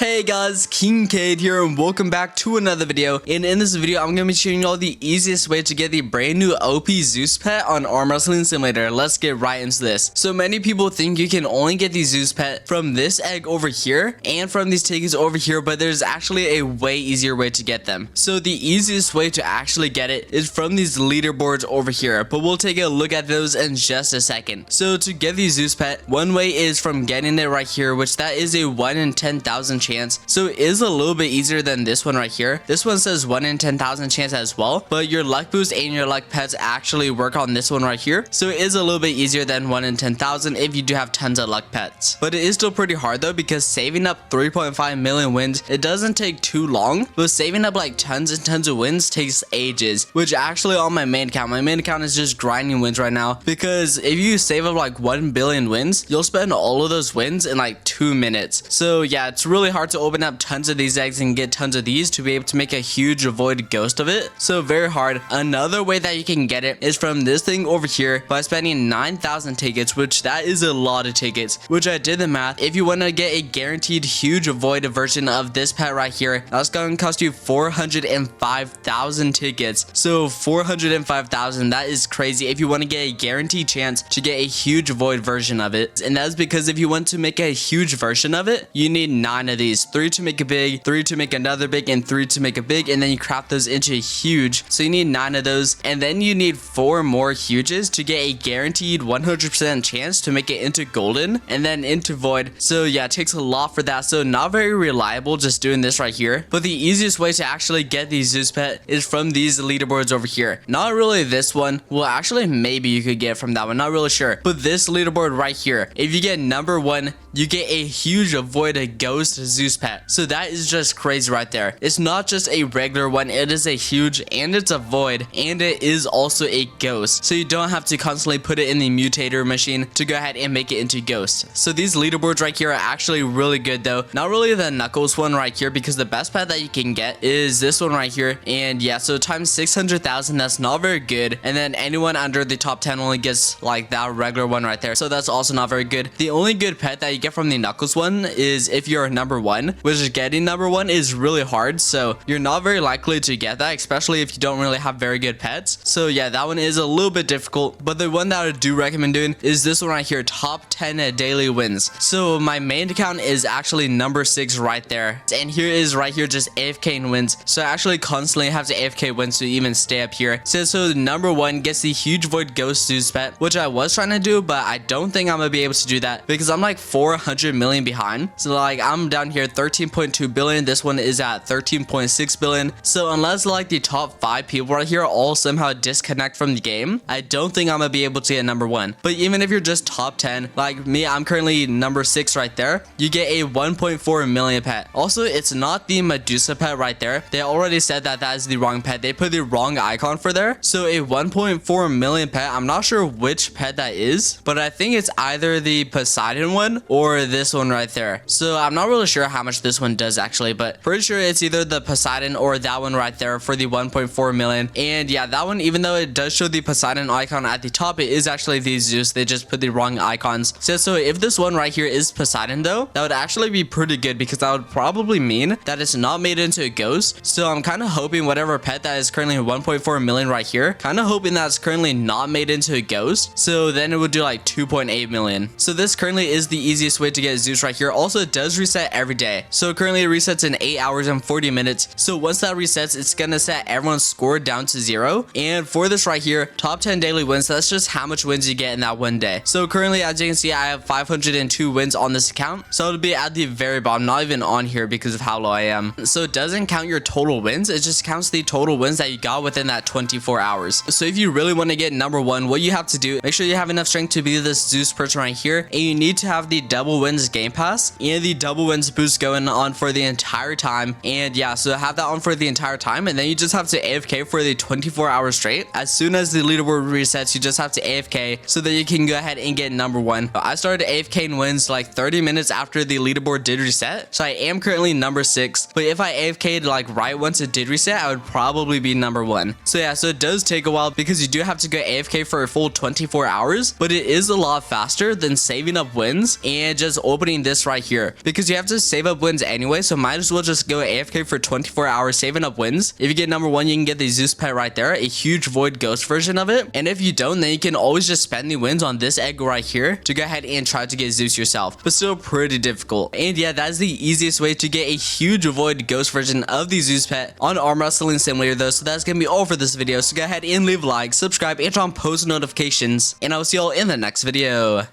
Hey guys, Kingkade here and welcome back to another video. And in this video, I'm going to be showing you all the easiest way to get the brand new OP Zeus Pet on Arm Wrestling Simulator. Let's get right into this. So many people think you can only get the Zeus Pet from this egg over here and from these tickets over here, but there's actually a way easier way to get them. So the easiest way to actually get it is from these leaderboards over here, but we'll take a look at those in just a second. So to get the Zeus Pet, one way is from getting it right here, which that is a 1 in 10,000 chance. So it is a little bit easier than this one right here. This one says 1 in 10,000 chance as well, but your luck boost and your luck pets actually work on this one right here. So it is a little bit easier than 1 in 10,000 if you do have tons of luck pets. But it is still pretty hard though, because saving up 3.5 million wins, it doesn't take too long, but saving up like tons and tons of wins takes ages, which actually on my main account is just grinding wins right now, because if you save up like 1 billion wins, you'll spend all of those wins in like 2 minutes. So yeah, it's really hard to open up tons of these eggs and get tons of these to be able to make a huge void ghost of it. So very hard. Another way that you can get it is from this thing over here by spending 9,000 tickets, which that is a lot of tickets, which I did the math. If you want to get a guaranteed huge void version of this pet right here, that's going to cost you 405,000 tickets. So 405,000, that is crazy if you want to get a guaranteed chance to get a huge void version of it. And that's because if you want to make a huge version of it, you need 9 of these, 3 to make a big, 3 to make another big, and 3 to make a big, and then you craft those into a huge. So you need 9 of those, and then you need 4 more huges to get a guaranteed 100% chance to make it into golden and then into void. So yeah, it takes a lot for that. So not very reliable just doing this right here. But the easiest way to actually get the Zeus Pet is from these leaderboards over here. Not really this one. Well, actually maybe you could get from that one, not really sure. But this leaderboard right here, if you get number 1, you get a huge void ghost Zeus Pet. So that is just crazy right there. It's not just a regular one, it is a huge, and it's a void, and it is also a ghost. So you don't have to constantly put it in the mutator machine to go ahead and make it into ghost. So these leaderboards right here are actually really good though. Not really the Knuckles one right here, because the best pet that you can get is this one right here. And yeah, so times 600,000, that's not very good. And then anyone under the top 10 only gets like that regular one right there. So that's also not very good. The only good pet that you get from the Knuckles one is if you're number 1, which is getting number 1 is really hard. So you're not very likely to get that, especially if you don't really have very good pets. So yeah, that one is a little bit difficult. But the one that I do recommend doing is this one right here, top 10 daily wins. So my main account is actually number 6 right there. And here is right here just AFK in wins. So I actually constantly have to AFK wins to even stay up here. So the number 1 gets the huge void ghost Zeus Pet, which I was trying to do, but I don't think I'm gonna be able to do that because I'm like 400 million behind. So like I'm down here 13.2 billion. This one is at 13.6 billion. So unless like the top 5 people right here all somehow disconnect from the game, I don't think I'm gonna be able to get number 1. But even if you're just top 10, like me, I'm currently number 6 right there, you get a 1.4 million pet. Also, it's not the Medusa pet right there. They already said that that is the wrong pet. They put the wrong icon for there. So a 1.4 million pet, I'm not sure which pet that is, but I think it's either the Poseidon one or this one right there. So I'm not really sure how much this one does actually, but pretty sure it's either the Poseidon or that one right there for the 1.4 million. And yeah, that one, even though it does show the Poseidon icon at the top, it is actually the Zeus. They just put the wrong icons. So if this one right here is Poseidon though, that would actually be pretty good, because that would probably mean that it's not made into a ghost. So I'm kind of hoping whatever pet that is currently 1.4 million right here, kind of hoping that's currently not made into a ghost. So then it would do like 2.8 million. So this currently is the easiest way to get Zeus right here. Also, it does reset every day. So currently it resets in 8 hours and 40 minutes. So once that resets, it's gonna set everyone's score down to 0. And for this right here, top 10 daily wins, that's just how much wins you get in that one day. So currently, as you can see, I have 502 wins on this account. So it'll be at the very bottom, not even on here because of how low I am. So it doesn't count your total wins. It just counts the total wins that you got within that 24 hours. So if you really want to get number 1, what you have to do, make sure you have enough strength to be this Zeus person right here. And you need to have the double wins game pass and the double wins boost going on for the entire time. And yeah, so have that on for the entire time, and then you just have to AFK for the 24 hours straight. As soon as the leaderboard resets, you just have to AFK so that you can go ahead and get number 1. I started AFK in wins like 30 minutes after the leaderboard did reset, so I am currently number 6. But if I AFK'd like right once it did reset, I would probably be number 1. So yeah, so it does take a while because you do have to go AFK for a full 24 hours, but it is a lot faster than saving up wins and and just opening this right here, because you have to save up wins anyway, so might as well just go AFK for 24 hours saving up wins. If you get number 1, you can get the Zeus Pet right there, a huge void ghost version of it. And if you don't, then you can always just spend the wins on this egg right here to go ahead and try to get Zeus yourself, but still pretty difficult. And yeah, that's the easiest way to get a huge void ghost version of the Zeus Pet on Arm Wrestling Simulator though. So that's gonna be all for this video, so go ahead and leave a like, subscribe, and turn on post notifications, and I'll see y'all in the next video.